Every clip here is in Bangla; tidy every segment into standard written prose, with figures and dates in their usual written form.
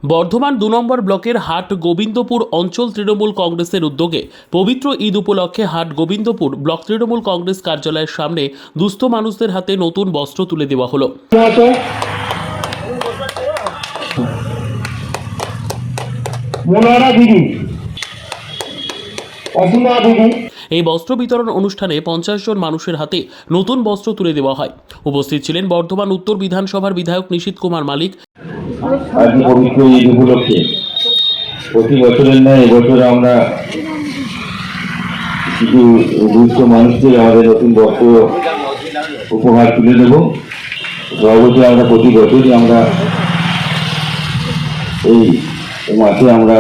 বর্ধমান ২ নম্বর ব্লকের হাট গোবিন্দপুর অঞ্চল তৃণমূল কংগ্রেসের উদ্যোগে পবিত্র ঈদ উপলক্ষে হাট গোবিন্দপুর ব্লক তৃণমূল কংগ্রেস কার্যালয়ের সামনে দুস্থ মানুষদের হাতে নতুন বস্ত্র তুলে দেওয়া হলো। এই বস্ত্র বিতরণ অনুষ্ঠানে 50 জন মানুষের হাতে নতুন বস্ত্র তুলে দেওয়া হয়। উপস্থিত ছিলেন বর্ধমান উত্তর বিধানসভার বিধায়ক নিশীথ কুমার মালিক। আজ পবিত্র ঈদ উপলক্ষে প্রতি বছরের ন্যায় এবছর আমরা কিছু দুস্থ মানুষদের আমাদের নতুন বস্ত্র উপহার তুলে দেব। সর্বোচ্চ আমরা প্রতি বছরই আমরা এই মাসে আমরা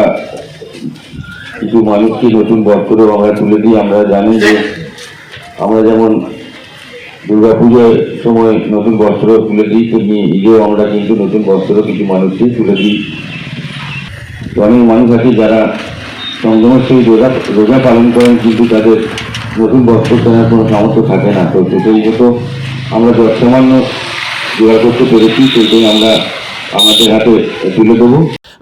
কিছু মানুষকে নতুন বস্ত্র আমরা তুলে দিই। আমরা জানি যে আমরা যেমন দুর্গাপুজোর সময় নতুন বস্ত্র তুলে দিই, তেমনি ঈদেও আমরা কিন্তু নতুন বস্ত্র কিছু মানুষকে তুলে দিই। অনেক মানুষ আছে যারা সংযমের সহিত রোজা পালন করেন, কিন্তু তাদের নতুন বস্ত্র কেনার কোনো সামর্থ্য থাকে না। তো সেই মতো আমরা যৎসামান্য জোগাড় করতে পেরেছি, সেটাই আমরা আমাদের হাতে তুলে দেবো।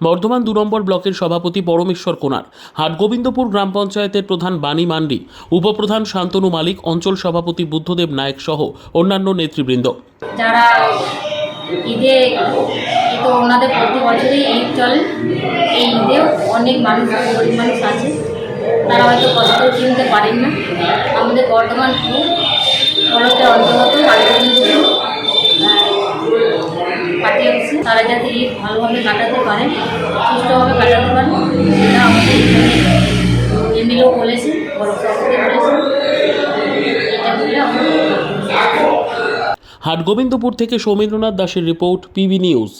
বর্ধমান ২ নম্বর ব্লকের সভাপতি পরমেশ্বর কোনার, হাট গোবিন্দপুর গ্রাম পঞ্চায়েতের প্রধান বাণী মান্ডি, উপপ্রধান শান্তনু মালিক, অঞ্চল সভাপতি বুদ্ধদেব নায়ক সহ অন্যান্য নেতৃবৃন্দ। যারা ঈদে তো ওনাদের প্রতি বছরই ঈদ চলে, এই ঈদেও অনেক মানুষ গরিব মানুষ আছে, তারা হয়তো কষ্ট কিনতে পারেন না। আমাদের বর্ধমান ব্লকের অন্তর্গত পার্টি অফিসে তারা যাতে ঈদ ভালোভাবে কাটাতে পারেন, সুস্থভাবে কাটাতে পারেন, সেটা আমাদের এমএলএও বলেছে, বড় সভাপতি বলেছে, এটা বলে আমরা। হাট গোবিন্দপুর থেকে সৌমেন্দ্রনাথ দাসের report, PB news.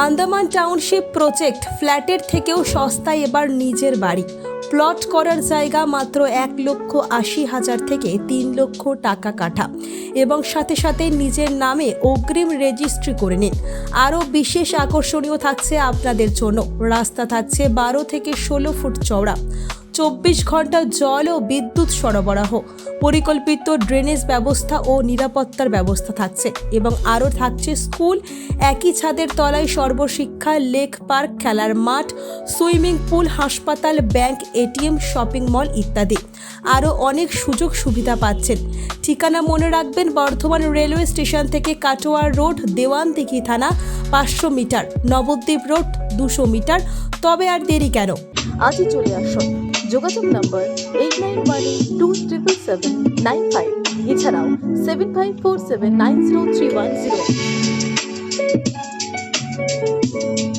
Andaman township project ফ্ল্যাটের থেকেও সস্তায় এবার নিজের বাড়ি। প্লট করার জায়গা মাত্র 1,80,000 থেকে 3 লক্ষ টাকা কাঠা এবং সাথে সাথে নিজের নামে অগ্রিম রেজিস্ট্রি করে নিন। আরও বিশেষ আকর্ষণীয় থাকছে আপনাদের জন্য, রাস্তা থাকছে 12 থেকে 16 ফুট চওড়া, 24 ঘন্টা জল ও বিদ্যুৎ সরবরাহ, পরিকল্পিত ড্রেনেজ ব্যবস্থা ও নিরাপত্তার ব্যবস্থা থাকছে এবং আরও থাকছে স্কুল, একই ছাদের তলায় সর্বশিক্ষা, লেক পার্ক, খেলার মাঠ, সুইমিং পুল, হাসপাতাল, ব্যাংক, এটিএম, শপিং মল ইত্যাদি। আরও অনেক সুযোগ সুবিধা পাচ্ছেন। ঠিকানা মনে রাখবেন, বর্ধমান রেলওয়ে স্টেশন থেকে কাটোয়ার রোড, দেওয়ানদিঘি থানা 500 মিটার, নবদ্বীপ রোড 200 মিটার। তবে আর দেরি কেন, আজই চলে আসুন। যোগাযোগ নম্বর 8912777955, এছাড়াও 7547903108।